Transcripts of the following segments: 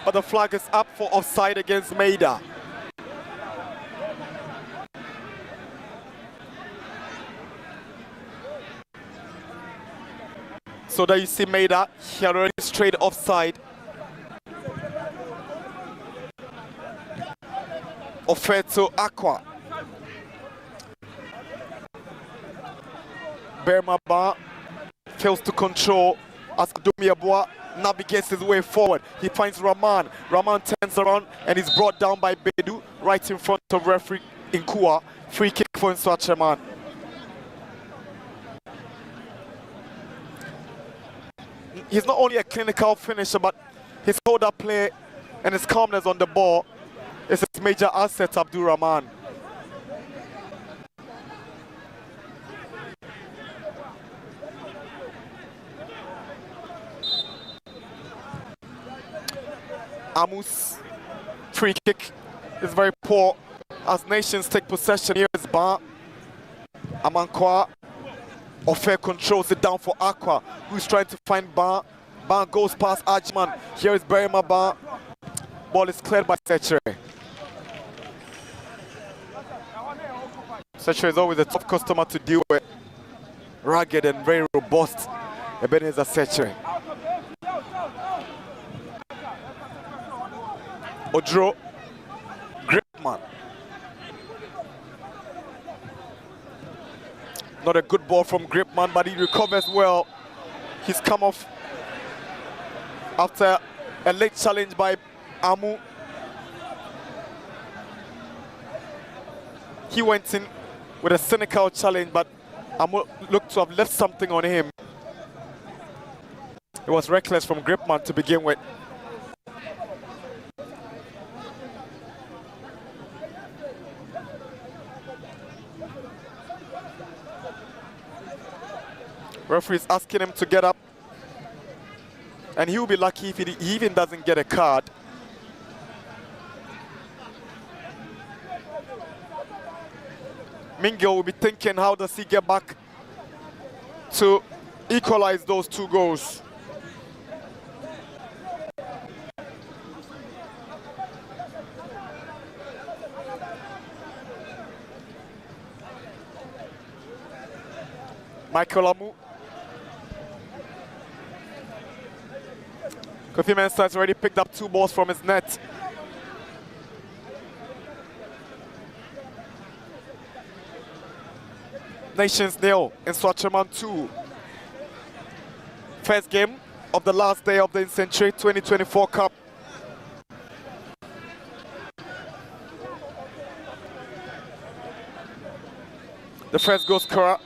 but the flag is up for offside against Maida. So there you see Maida, he already straight offside. Offered to Aqua. Bermaba fails to control as Adumiabua navigates his way forward. He finds Raman. Raman turns around and is brought down by Bedu right in front of referee Nkua. Free kick for Nsoatreman. He's not only a clinical finisher, but his hold-up play and his calmness on the ball is his major asset, Abdul Rahman. Amu's free kick is very poor as Nations take possession. Here is Ba. Amankwa. Ofer controls it down for Aqua, who's trying to find Ba. Ba goes past Ajman. Here is Berima Ba. Ball is cleared by Nsenkyire. Nsenkyire is always a tough customer to deal with. Rugged and very robust. Ebenezer Nsenkyire. Odro. Gripman. Not a good ball from Gripman, but he recovers well. He's come off after a late challenge by Amu. He went in with a cynical challenge, but Amu looked to have left something on him. It was reckless from Gripman to begin with. Referee is asking him to get up, and he will be lucky if he even doesn't get a card. Mingo will be thinking, how does he get back to equalize those two goals? Michael Amu. Kofi Mensah has already picked up 2 balls from his net. Nations 0, Nsoatreman 2. First game of the last day of the Nsenkyire 2024 Cup. The first goal scorer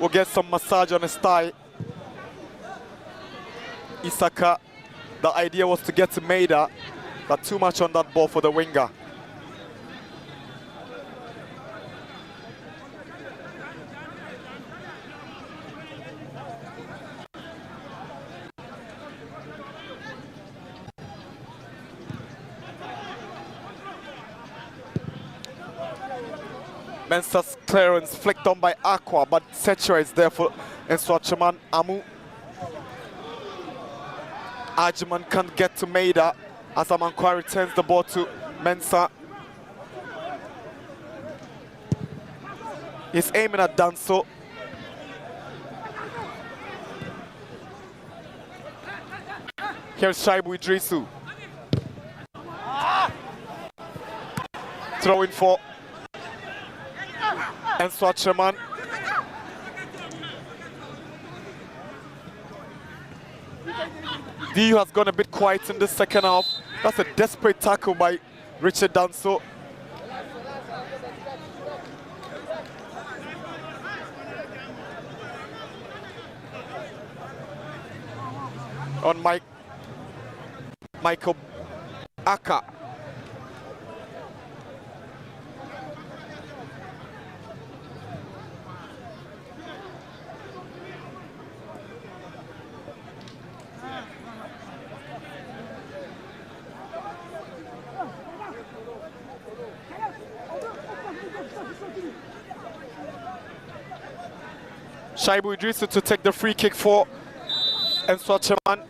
will get some massage on his thigh. Isaka. The idea was to get to Maida, but too much on that ball for the winger. Mensah's clearance flicked on by Aqua, but Nsenkyire is there for Nsoatreman. Amu. Ajman can't get to Maida as Amankwa returns the ball to Mensah. He's aiming at Danso. Here's Shaibu Idrisu. Throw in for Nsoatreman. DU has gone a bit quiet in the second half. That's a desperate tackle by Richard Danso. On Michael Aka. Shaibu Idrisu to take the free kick for Nsoatreman.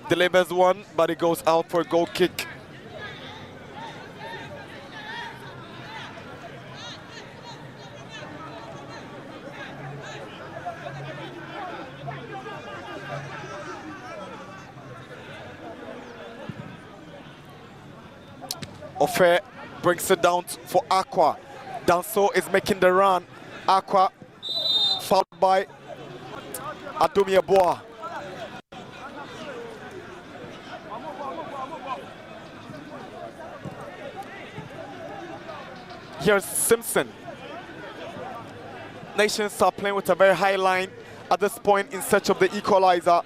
delivers one, but it goes out for a goal kick. Ofe brings it down for Aqua. Danso is making the run. Aqua fouled by Adumiaboa. Here's Simpson. Nations are playing with a very high line at this point in search of the equalizer.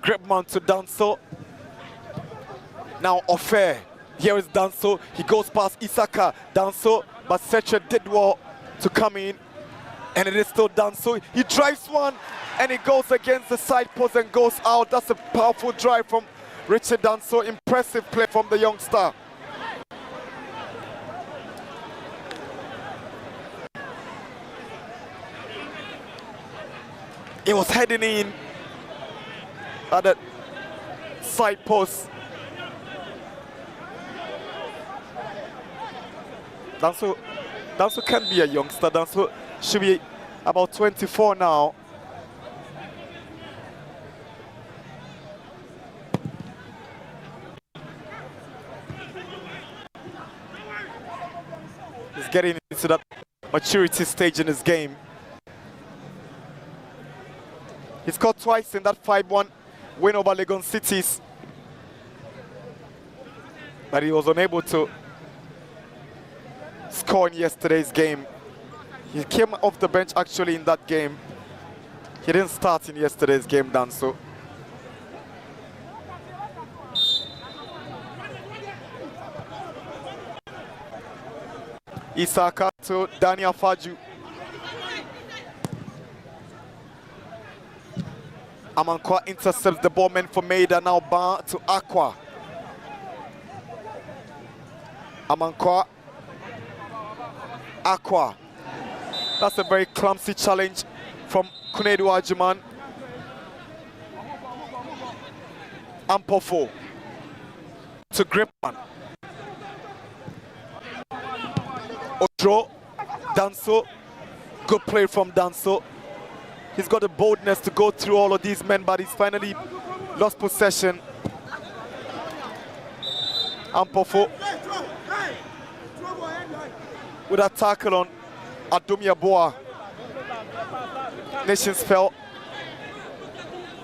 Gripman to Danso. Now Ofe. Here is Danso. He goes past Isaka. Danso, but Setre did well to come in. And it is still Danso. He drives one and it goes against the side post and goes out. That's a powerful drive from Richard Danso. Impressive play from the youngster. It was heading in at the side post. Danso can be a youngster. Danso should be about 24 now. He's getting into that maturity stage in his game. He scored twice in that 5-1 win over Legon Cities, but he was unable to score in yesterday's game. He came off the bench actually in that game. He didn't start in yesterday's game, Danso. Isaka to Daniel Faju. Amankwa intercepts the ball meant for Maida. Now Bar to Aqua. Amankwa. Aqua. That's a very clumsy challenge from Kunedu Ajiman. Ampofo to Gripman. Odro. Danso. Good play from Danso. He's got the boldness to go through all of these men, but he's finally lost possession. Ampofo with a tackle on Adumiaboa. Nations fell.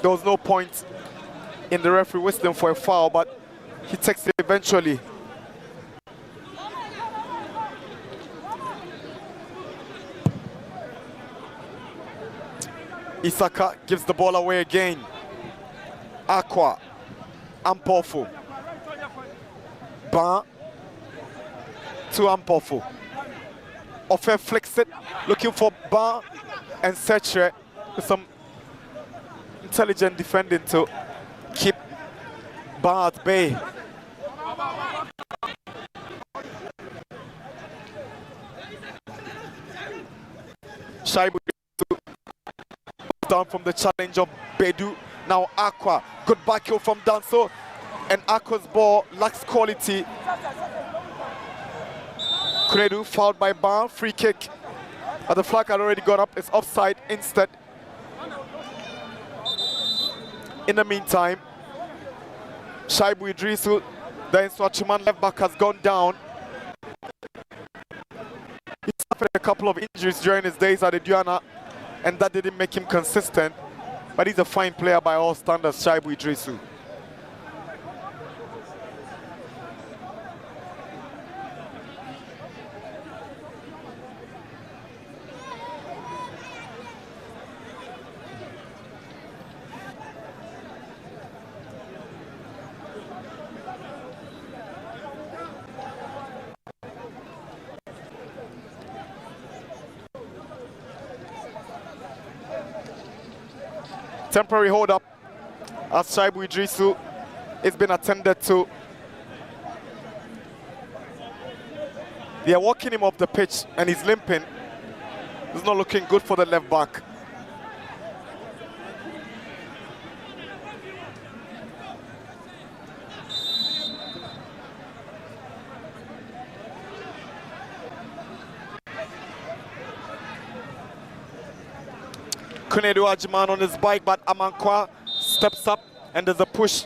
There was no point in the referee whistling for a foul, but he takes it eventually. Isaka gives the ball away again. Aqua. Ampofo. Ban to Ampofo. Ofe flicks it, looking for Ban and Setre with some intelligent defending to keep Ban at bay. Shaibu down from the challenge of Bedu. Now Aqua, good back heel from Danso, and Aqua's ball lacks quality. Kunedu fouled by Ban, free kick. But the flag had already gone up, it's offside instead. In the meantime, Shaibu Idrisu, the Nsoatreman left back, has gone down. He suffered a couple of injuries during his days at Aduana, and that didn't make him consistent, but he's a fine player by all standards, Shaibu Idrisu. Temporary hold up as Shaibu Idrisu is been attended to. They are walking him off the pitch and he's limping. It's not looking good for the left back. Kunedu Ajiman on his bike, but Amankwa steps up and there's a push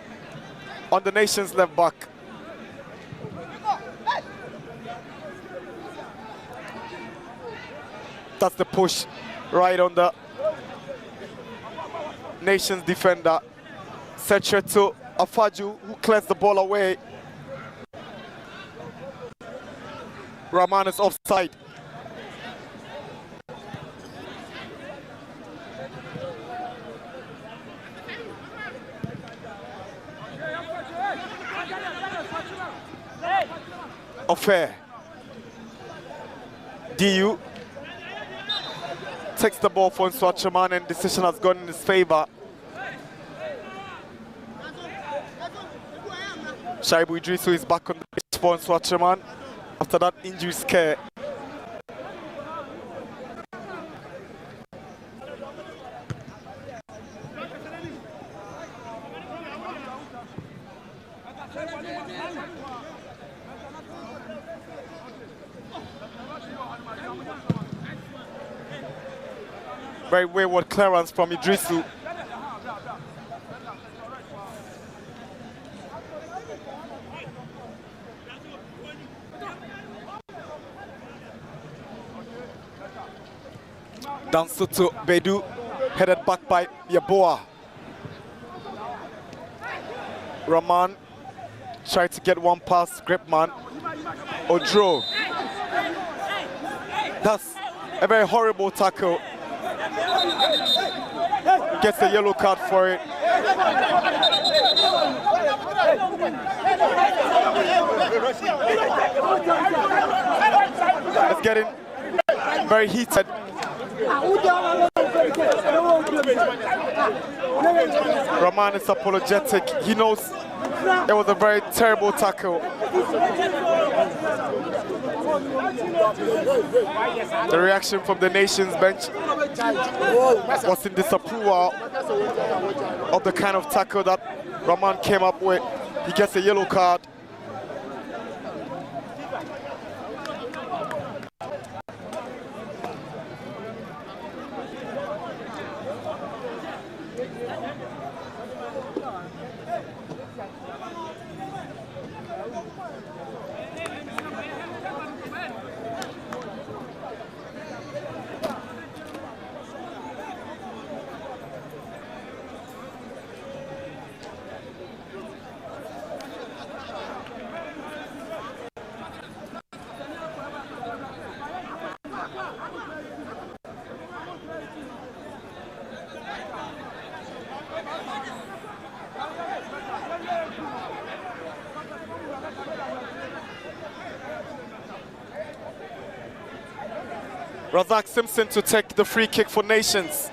on the nation's left back. That's the push right on the nation's defender. Setre to Afaju, who clears the ball away. Rahman is offside. Affair. DU takes the ball for Nsoatreman and decision has gone in his favor. Shaibu Idrisu is back on the pitch for Nsoatreman after that injury scare. Very wayward clearance from Idrisu. Down to Bedu, headed back by Yaboa. Rahman tried to get one past Gripman. Odro. That's a very horrible tackle. Gets a yellow card for it. It's getting very heated. Rahman is apologetic. He knows it was a very terrible tackle. The reaction from the nation's bench was in disapproval of the kind of tackle that Rahman came up with. He gets a yellow card. Razak Simpson to take the free kick for Nations.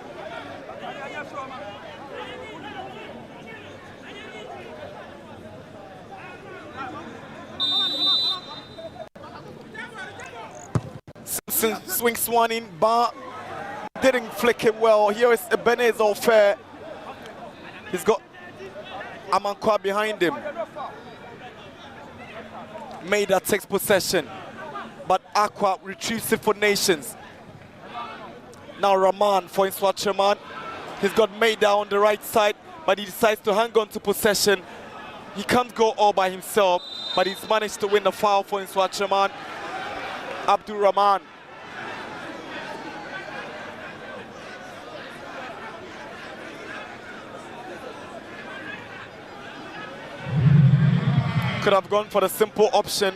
Simpson swings one in, but didn't flick it well. Here is Ebenezer Ofair. He's got Amankwa behind him. Maida takes possession, but Aqua retrieves it for Nations. Now Rahman for Nsoatreman. He's got Maida on the right side, but he decides to hang on to possession. He can't go all by himself, but he's managed to win the foul for Nsoatreman. Abdul Rahman. Could have gone for the simple option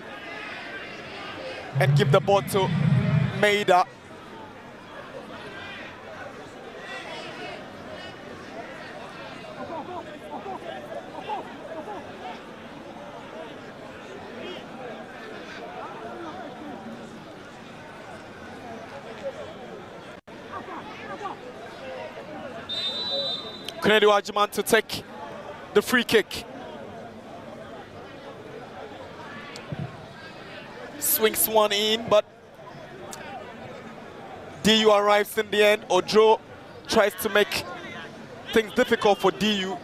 and give the ball to Maida. Kennedy Wajiman to take the free kick. Swings one in, but DU arrives in the end. Ojo tries to make things difficult for DU.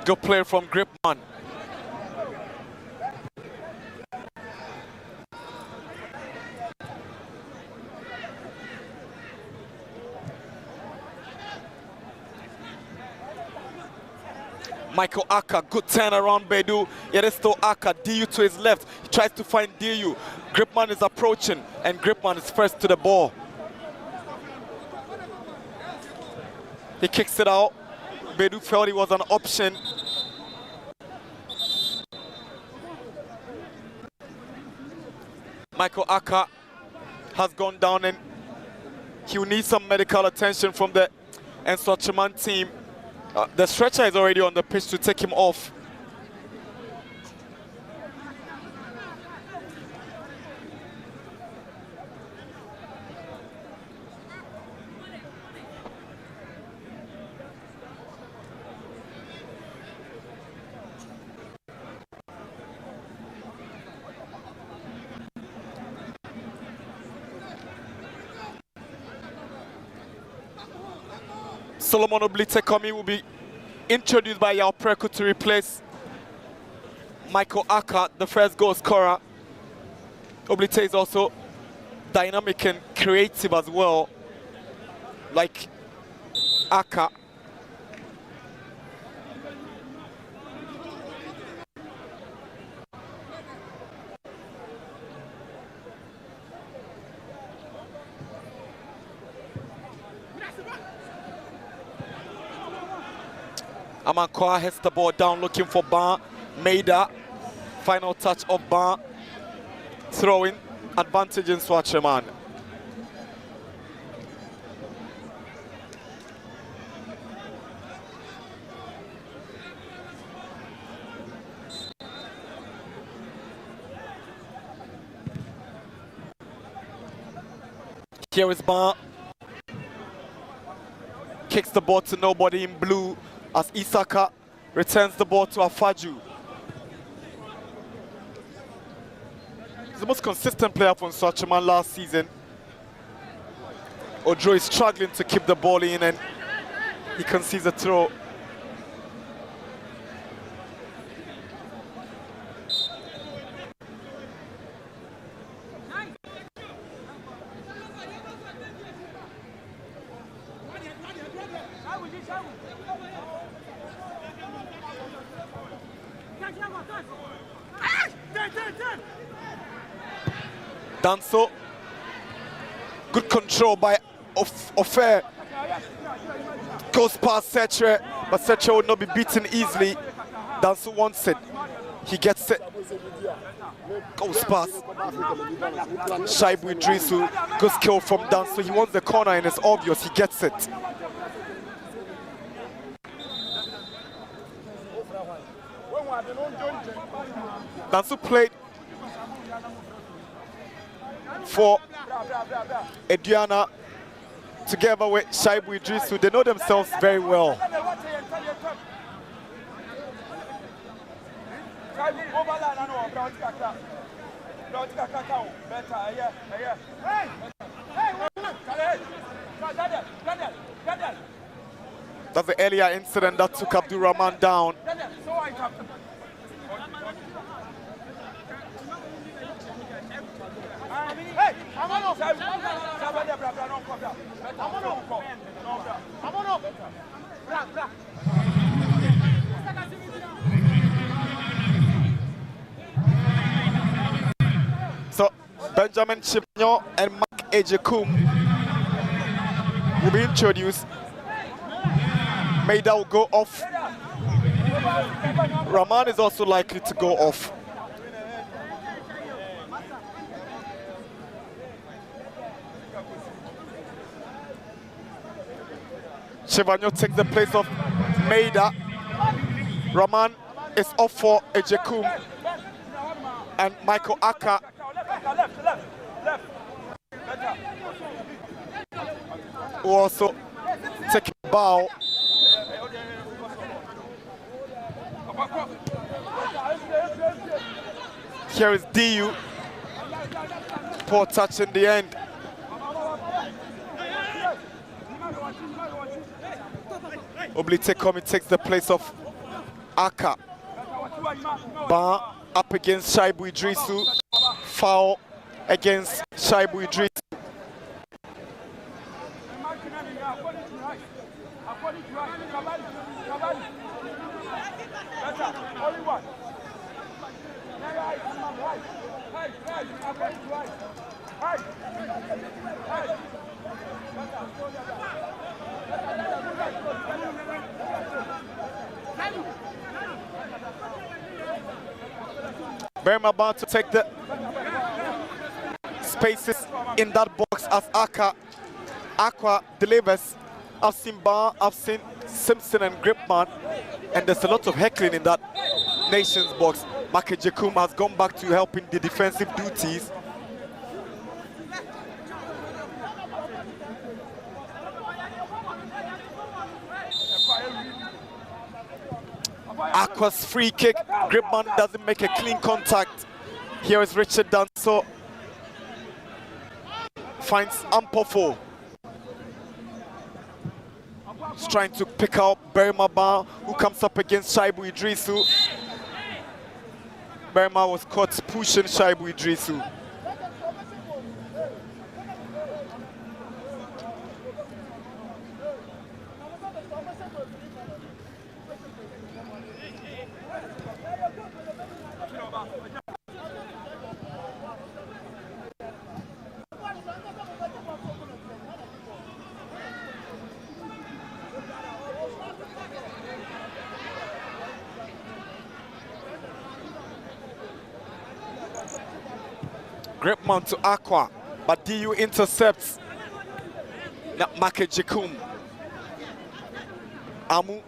Good play from Gripman. Michael Aka, good turn around Bedu. It is still Aka, DU to his left. He tries to find DU. Gripman is approaching, and Gripman is first to the ball. He kicks it out. Bedu felt it was an option. Michael Aka has gone down, and he will need some medical attention from the Nsoatreman team. The stretcher is already on the pitch to take him off. Solomon Oblitekomi will be introduced by Yao Preku to replace Michael Aka, the first goal scorer. Oblite is also dynamic and creative as well, like Aka. Amankoa hits the ball down looking for Ban. Maida, final touch of Ban. Throwing advantage in Nsoatreman. Here is Ban. Kicks the ball to nobody in blue, as Isaka returns the ball to Afaju. He's the most consistent player for Nsoatreman last season. Ojo is struggling to keep the ball in, and he concedes a throw. Danso, good control by Ofer. Goes past Setre, but Setre will not be beaten easily. Danso wants it. He gets it. Goes past Shaibu Idrisu. Good skill from Danso. He wants the corner and it's obvious. He gets it. Danso played for Ediana together with Shaibu Idrisu. They know themselves very well. That's the earlier incident that took Abdul Rahman down. So Benjamin Chipnyo and Mark Ejekum will be introduced. Maida will go off. Rahman is also likely to go off. Chevanyo takes the place of Maida. Rahman is off for Ejekum and Michael Aka. who also take a bow. Here is DU. Poor touch in the end. Oblitekomi takes the place of Aka. Ba up against Shaibu Idrisu. Foul against Shaibu Idrisu. Berma about to take the spaces in that box as Aqua delivers. I've seen Bar, I've seen Simpson and Gripman, and there's a lot of heckling in that Nations box. Makejekum has gone back to helping the defensive duties. Aqua's free kick. Gripman doesn't make a clean contact. Here is Richard Danso. Finds Ampofo. He's trying to pick out Berma Ba, who comes up against Shaibu Idrisu. Berma was caught pushing Shaibu Idrisu. Gripman to Aqua, but DU intercepts Makejekum. Amu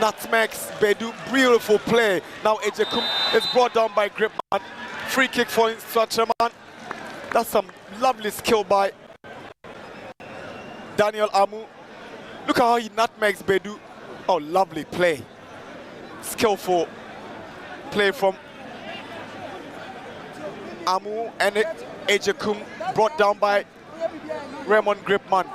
nutmegs Bedu, beautiful play. Now Ejekum is brought down by Gripman. Free kick for Nsoatreman. That's some lovely skill by Daniel Amu. Look at how he nutmegs Bedu. Oh, lovely play. Skillful play from Amu, and Ejekum brought down by Raymond Gripman.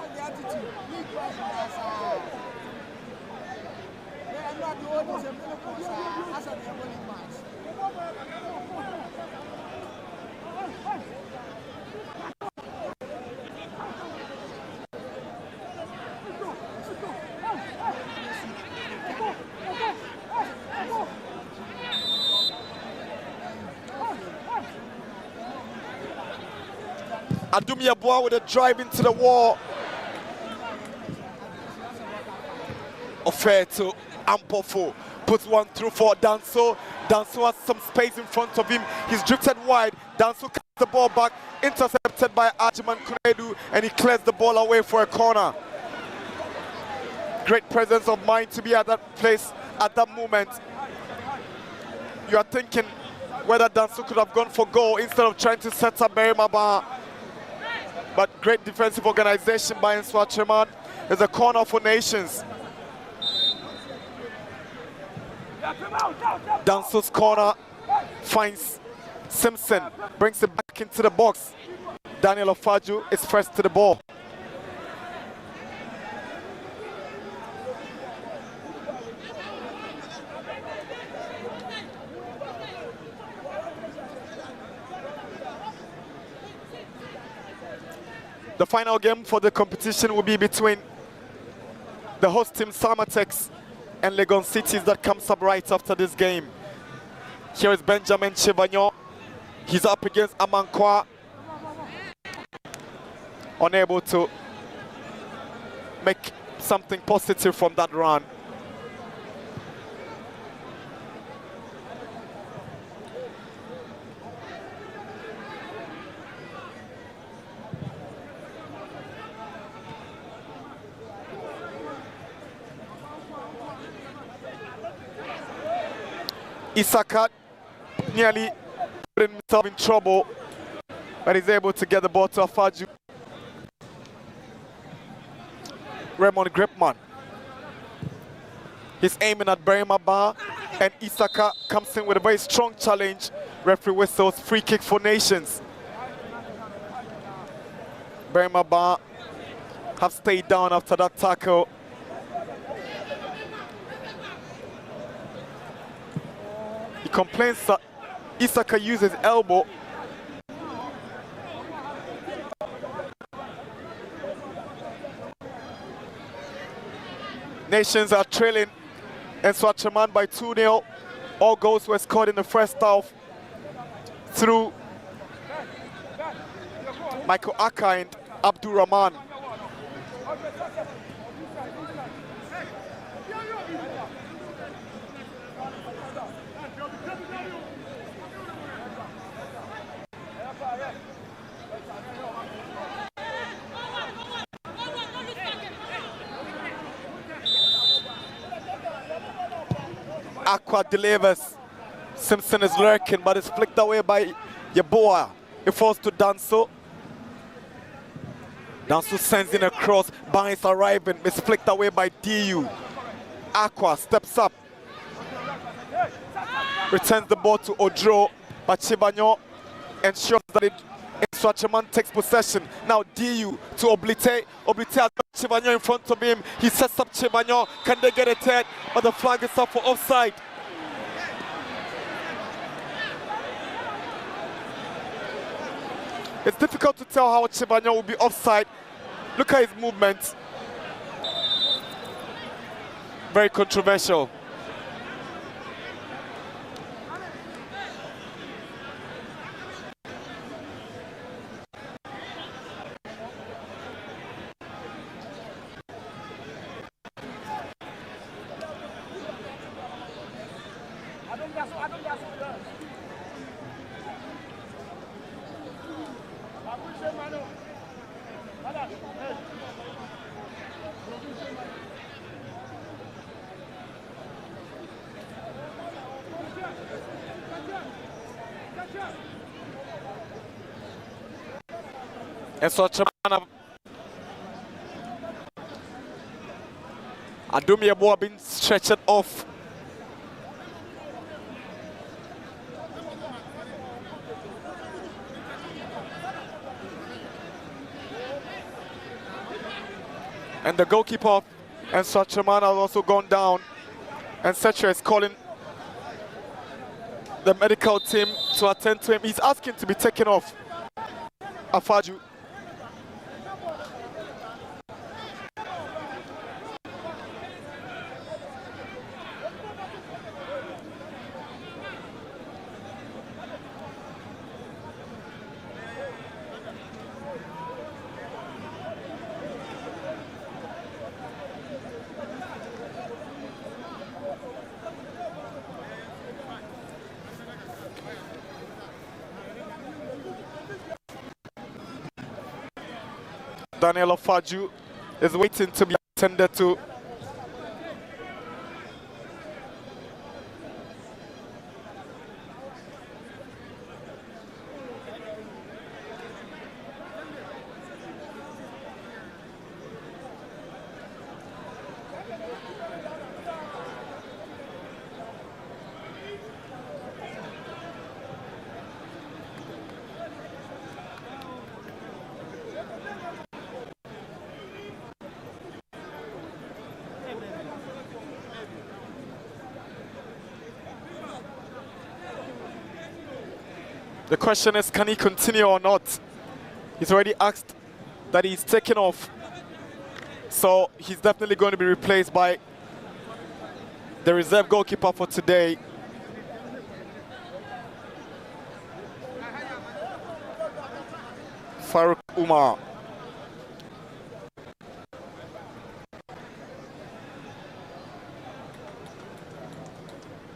Adumi Abua with a drive into the wall. Affair to Ampofo. Puts one through for Danso. Danso has some space in front of him. He's drifted wide. Danso cuts the ball back. Intercepted by Ajiman Kunedu. And he clears the ball away for a corner. Great presence of mind to be at that place at that moment. You are thinking whether Danso could have gone for goal instead of trying to set up Berimaba. But great defensive organization by Nsoatreman. There's a corner for Nations. Danso's corner finds Simpson, brings it back into the box. Daniel Ofaju is first to the ball. The final game for the competition will be between the host team Samatex and Legon Cities that comes up right after this game. Here is Benjamin Chivagnon. He's up against Amankwa. Unable to make something positive from that run. Isaka nearly put himself in trouble, but he's able to get the ball to Afaju. Raymond Gripman. He's aiming at Berima, and Isaka comes in with a very strong challenge. Referee whistles free kick for Nations. Berima have stayed down after that tackle. He complains that Isaka uses elbow. Nations are trailing Nsoatreman by 2-0. All goals were scored in the first half through Michael Aka and Abdul Rahman. Aqua delivers. Simpson is lurking, but it's flicked away by Yeboah. It falls to Danso. Danso sends in a cross. Barnes arriving. It's flicked away by DU. Aqua steps up. Returns the ball to Odro, but Chibanyo ensures that Nsoatreman takes possession. Now DU to Oblite. Oblite has got Chibanyo in front of him. He sets up Chibanyo. Can they get it head? But the flag is up for offside. It's difficult to tell how Chibanyo will be offside. Look at his movements. Very controversial. Nsoatreman Adumi Yeboah being stretched off. And the goalkeeper and Nsoatreman has also gone down. And Nsenkyire is calling the medical team to attend to him. He's asking to be taken off. Afaju. Daniel Afaju is waiting to be attended to. The question is, can he continue or not? He's already asked that he's taken off. So he's definitely going to be replaced by the reserve goalkeeper for today. Farouk Umar.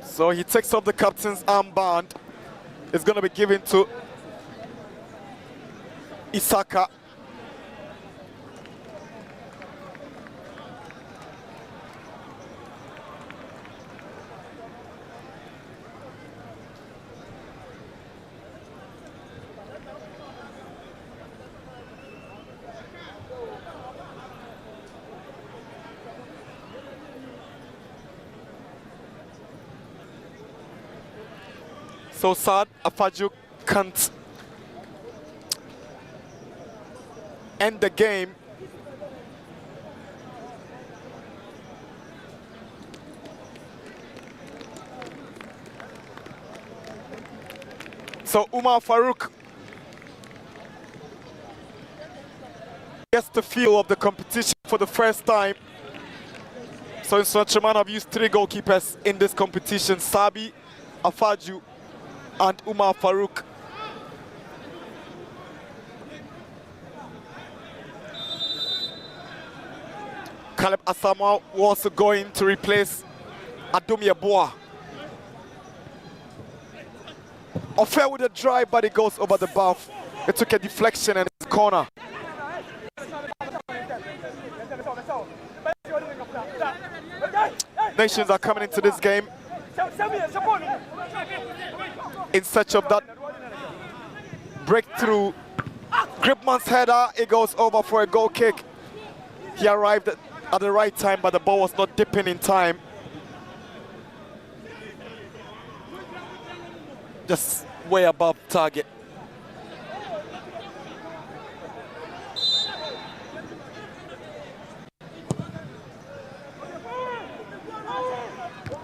So he takes off the captain's armband. It's going to be given to Isaka. So sad, Afaju can't end the game. So Umar Farouk gets the feel of the competition for the first time. So Nsoatreman have used 3 goalkeepers in this competition: Sabi, Afaju, and Umar Farouk. Caleb Asamoah was going to replace Adumi Aboa. Affair with a drive, but it goes over the bar. It took a deflection and it's corner. Nations are coming into this game in search of that breakthrough. Gripman's header, it goes over for a goal kick. He arrived at the right time, but the ball was not dipping in time. Just way above target.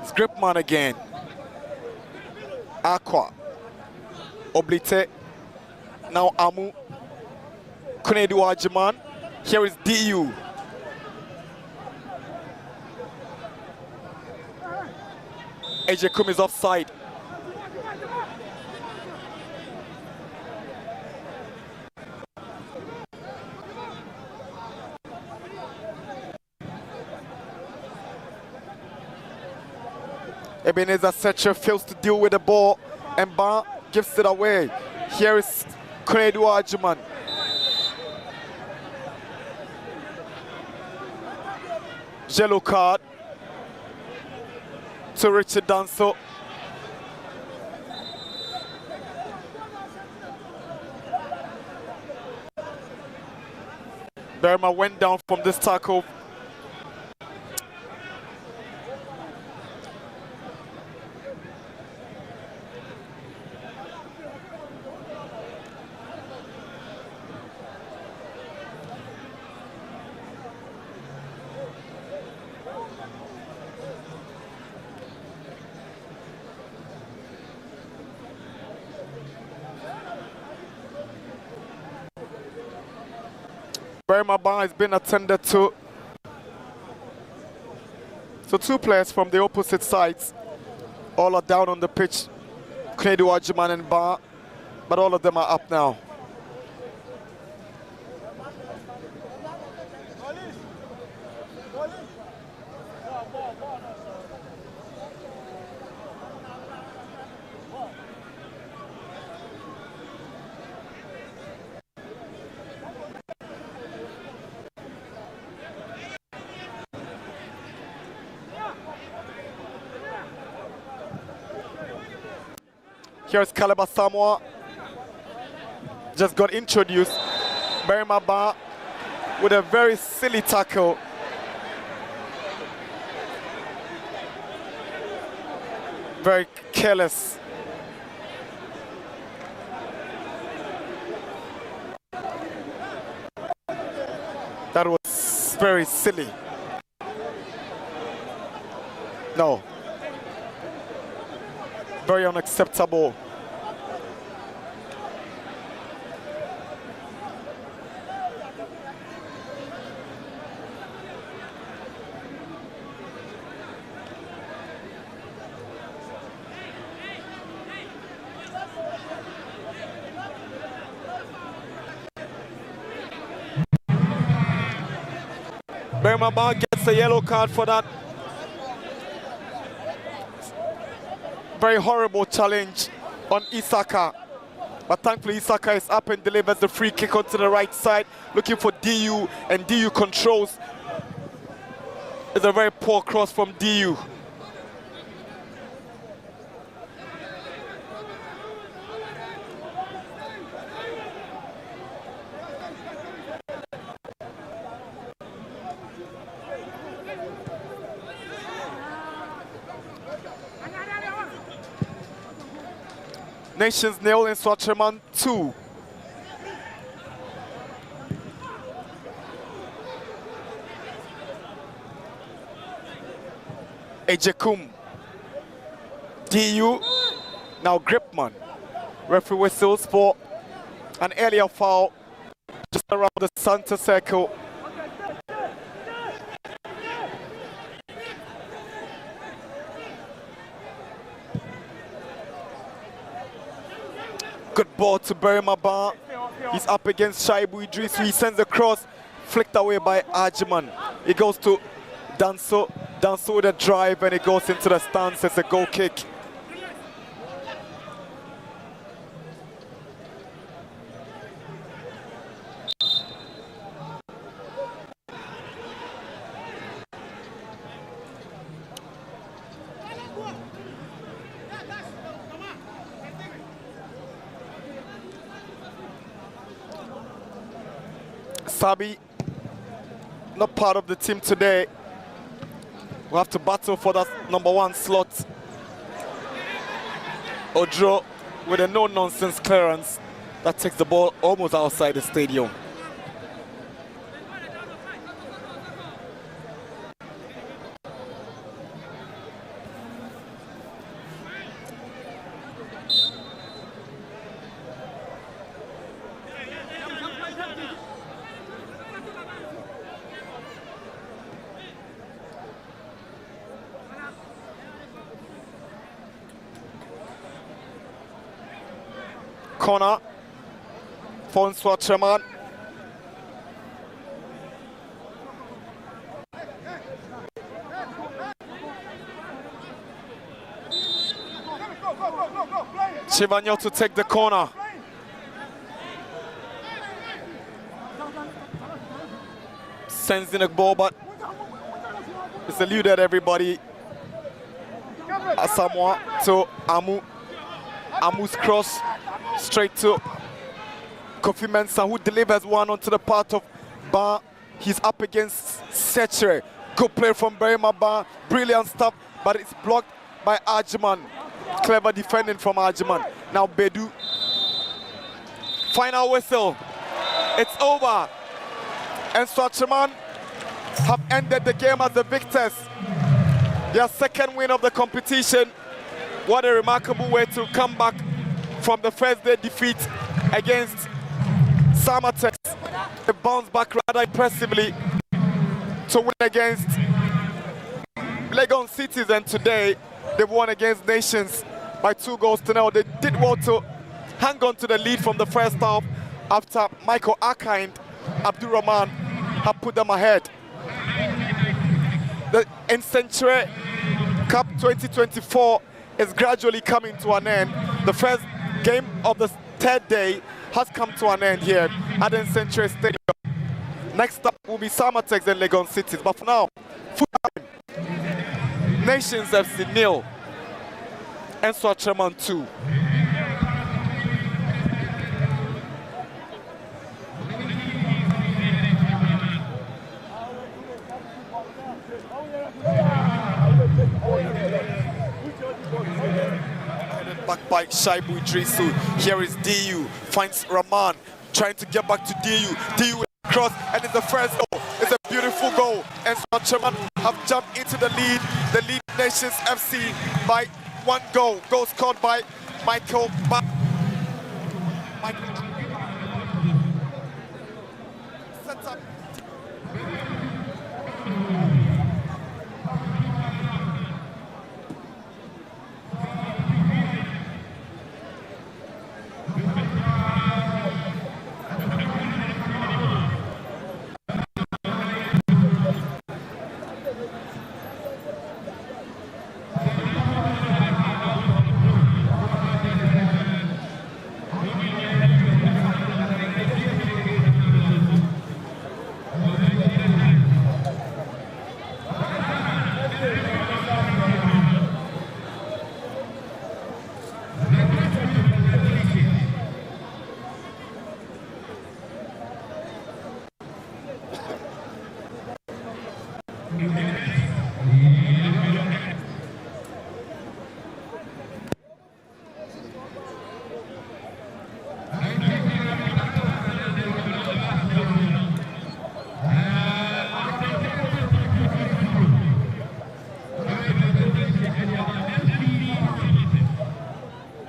It's Gripman again. Aqua. Oblite. Now Amu. Kunedu Ajiman. Here is DU. AJ Kum is offside. Ebenezer Setcher fails to deal with the ball and Ba gives it away. Here is Kunedu Ajiman. Yellow card to Richard Danso. Burma went down from this tackle. Burma Ban has been attended to. So 2 players from the opposite sides all are down on the pitch. Kunedu Ajiman and Ba, but all of them are up now. Here's Caleb Asamoah. Just got introduced. Burma Ba with a very silly tackle. Very careless. That was very silly. No. Very unacceptable. Burma Ba gets a yellow card for that. Very horrible challenge on Isaka. But thankfully Isaka is up and delivers the free kick onto the right side, looking for DU, and DU controls. It's a very poor cross from DU. Nations nil, Nsoatreman 2. Ejekum. DU. Now Gripman. Referee whistles for an earlier foul just around the center circle. Good ball to Berimaba. He's up against Shaibu Idris. He sends a cross, flicked away by Ajman. It goes to Danso. Danso with a drive, and it goes into the stands as a goal kick. Sabi, not part of the team today. We'll have to battle for that #1 slot. Odro with a no-nonsense clearance that takes the ball almost outside the stadium. Corner for Nsoatreman. Chivanyo to take the corner. Sends in a ball, but it's eluded everybody. Asamoah to Amu. Amu's cross straight to Kofi Mensah, who delivers one onto the part of Ba. He's up against Nsenkyire. Good play from Berimaba. Brilliant stuff, but it's blocked by Ajman. Clever defending from Ajman. Now Bedu. Final whistle. It's over. Nsoatreman have ended the game as the victors. Their second win of the competition. What a remarkable way to come back from the first day defeat against Samatex. They bounced back rather impressively to win against Legon Cities, and today they won against Nations by 2-0. They did well to hang on to the lead from the first half after Michael Aka and Abdurrahman have put them ahead. The Nsenkyire Cup 2024 is gradually coming to an end. The first game of the third day has come to an end here at the Nsenkyire Stadium. Next up will be Samatex and Legon Cities. But for now, full time. Nations FC 0, Nsoatreman 2. Back by Shaibu Idrisu. Here is DU. Finds Rahman. Trying to get back to DU. DU with a cross, and it's the first goal. It's a beautiful goal. And Nsoatreman have jumped into the lead. The lead Nations FC by 1 goal. Goal scored by Michael Ba. Set up.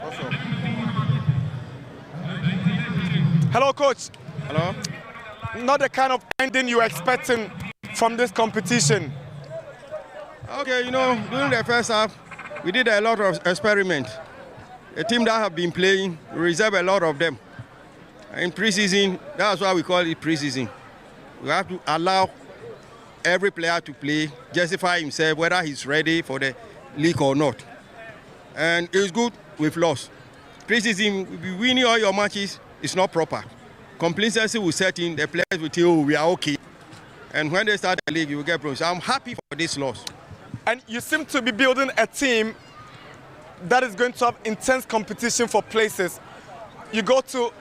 Awesome. Hello, coach. Hello. Not the kind of ending you were expecting from this competition. Okay, you know, during the first half, we did a lot of experiments. A team that have been playing, we reserve a lot of them. In pre-season, that's why we call it pre-season. We have to allow every player to play, justify himself, whether he's ready for the league or not. And it's good we've lost. Pre-season, winning all your matches is not proper. Complacency will set in, the players will tell you, we are okay. And when they start the league, you will get problems. So I'm happy for this loss. And you seem to be building a team that is going to have intense competition for places. You go to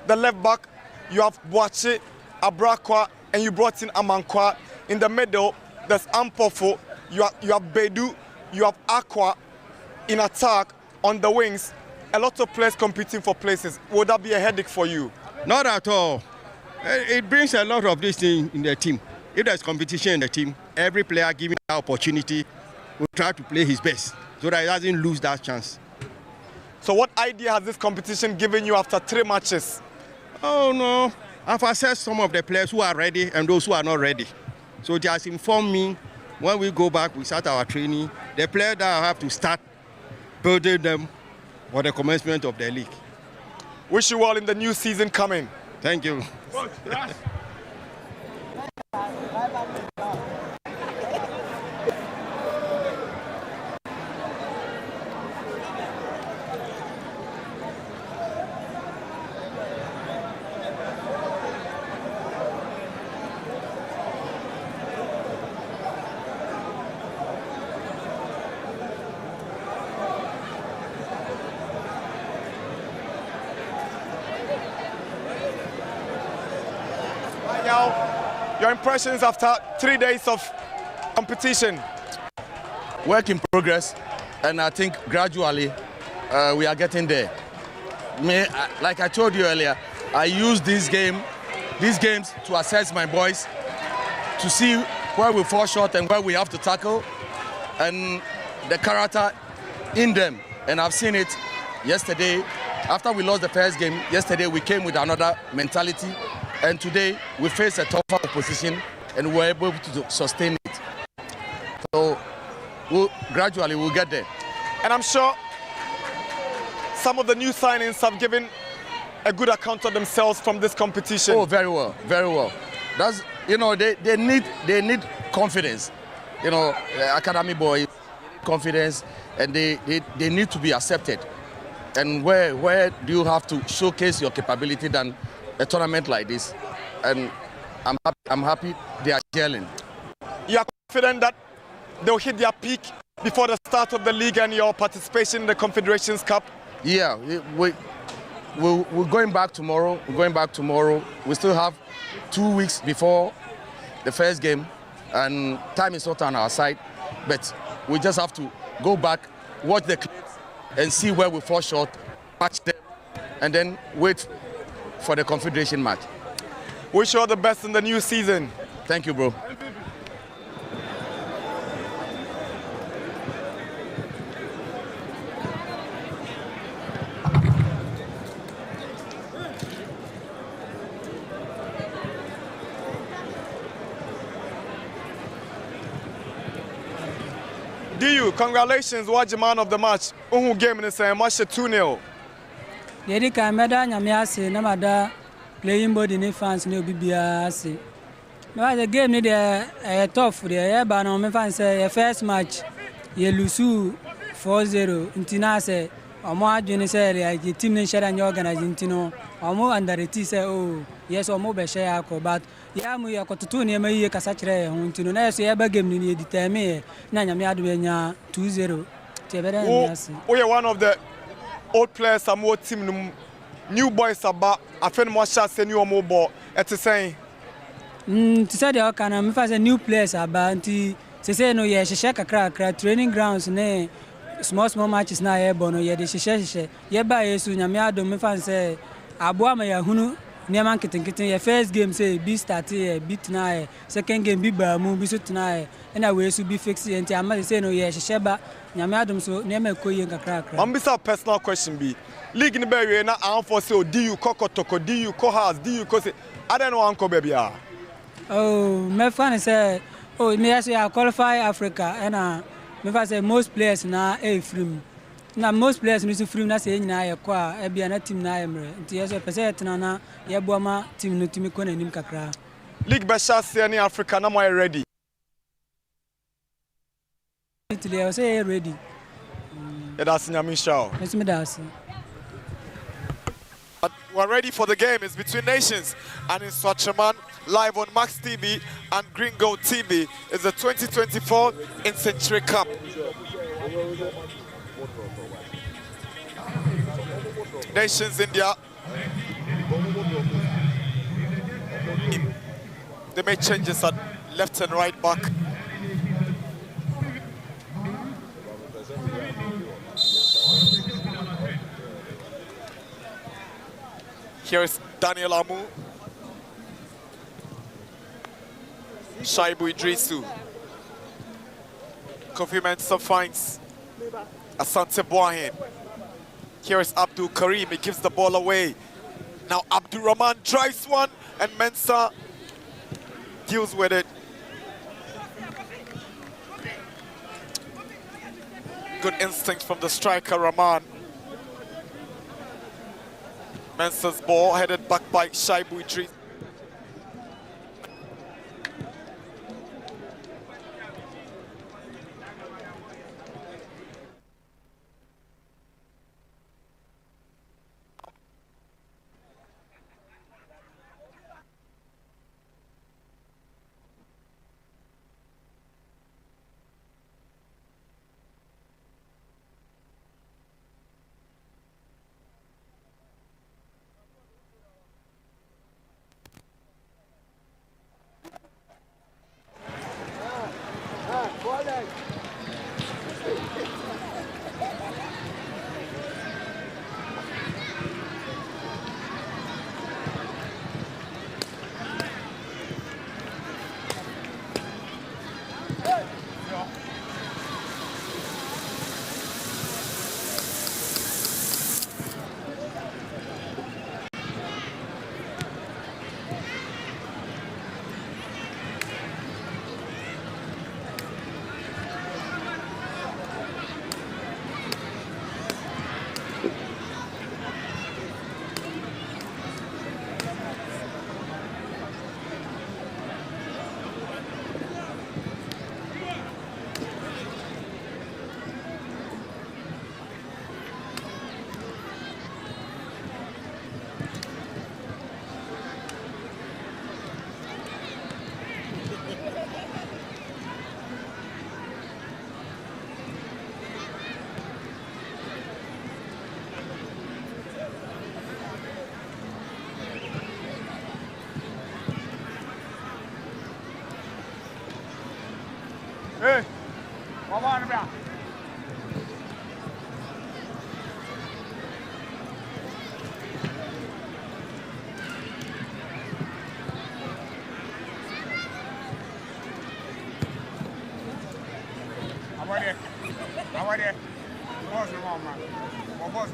the left back, you have Boache, Abrakwa, and you brought in Amankwa. In the middle, there's Ampofo, you have Bedu, you have Aqua in attack. On the wings, a lot of players competing for places. Would that be a headache for you? Not at all. It brings a lot of this thing in the team. If there's competition in the team, every player given the opportunity will try to play his best so that he doesn't lose that chance. So what idea has this competition given you after 3 matches? Oh no, I've assessed some of the players who are ready and those who are not ready. So it has informed me when we go back, we start our training, the players that I have to start building them for the commencement of the league. Wish you well in the new season coming. Thank you. Your impressions after 3 days of competition? Work in progress, and I think gradually we are getting there. Like I told you earlier, I use these games to assess my boys, to see where we fall short and where we have to tackle, and the character in them. And I've seen it yesterday. After we lost the first game, yesterday we came with another mentality. And today we face a tougher opposition and we're able to sustain it. So gradually we'll get there. And I'm sure some of the new signings have given a good account of themselves from this competition. Oh, very well, very well. That's, you know, they need confidence. You know, academy boys, confidence, and they need to be accepted. And where do you have to showcase your capability than a tournament like this? And I'm happy they are gelling. You are confident that they'll hit their peak before the start of the league and your participation in the Confederations Cup? Yeah, we're going back tomorrow. We're going back tomorrow. We still have 2 weeks before the first game, and time is not on our side. But we just have to go back, watch the clips, and see where we fall short, match them, and then wait for the Confederation match. Wish you all the best in the new season. Thank you, bro. DU, congratulations, what the man of the match. Uhu game in the same match 2-0. Yedi kameda nyame ase na mada playing body ni fans ni obi bia ase. No the game ni dey tough dey ba no me fans say first match ye lose 4-0 ntina say omo adwene say the team ni share and organize ntino omo underrate say oh yes omo be share akọ but ya mu ye kototo ni ma yiye kasa kire ho ntino na so ye ba game ni e determine na nyame ado nya 2-0 tebere ni ase. We are one of the old players, some more team, new boys about. I feel more shots than you more ball. It's saying. To say the kind of me new players about. Say no, yeah, she shake a crack training grounds ne small matches na here bono yeah the she yeah ba yesu nyame adom me fan say aboa ma ya hunu nneɛma nketenkete yɛ first game say bi start yɛ bi tena yɛ second game bi baa mu bi so tena yɛ ɛna wei so bi fix yɛ nti ama sɛ no yɛ hyehyɛ ba nyame adom so nneɛma ɛkɔ yie nkakrakra. Mambisa personal question bi league ni bɛ wie na anfo sɛ odi kɔ kɔtɔkɔ di kɔ house di kɔ sɛ adan no ankɔ baabi a. Oh, mɛfa ne sɛ me yɛ so yɛ qualify Africa ɛna mefa sɛ most players na free mu na most players no so free mu na sɛ nyinaa yɛ kɔ a ebia na team na ayɛ mmerɛ nti yɛ so pɛ sɛ yɛtena na yɛboa ma team no tumi kɔ n'anim kakra. League bɛhyɛ aseɛ ne Africa na mo ayɛ ready. Italy yɛ sɛ yɛ ready. Yɛda ase nyame nhyira o. Ɛso meda ase. We're ready for the game. It's between nations and Nsoatreman live on Max TV and Green Gold TV. It's the 2024 Nsenkyire Cup. Nations India. They made changes at left and right back. Here is Daniel Amu, Shaibu Idrisu, Kofi Mensah finds Asante Boahen. Here is Abdul Karim, he gives the ball away. Now Abdul Rahman drives one and Mensah deals with it. Good instinct from the striker Rahman. Mensah's ball headed back by Shaibu Idris. Hey, what about? How are you? Boss, man. Boss,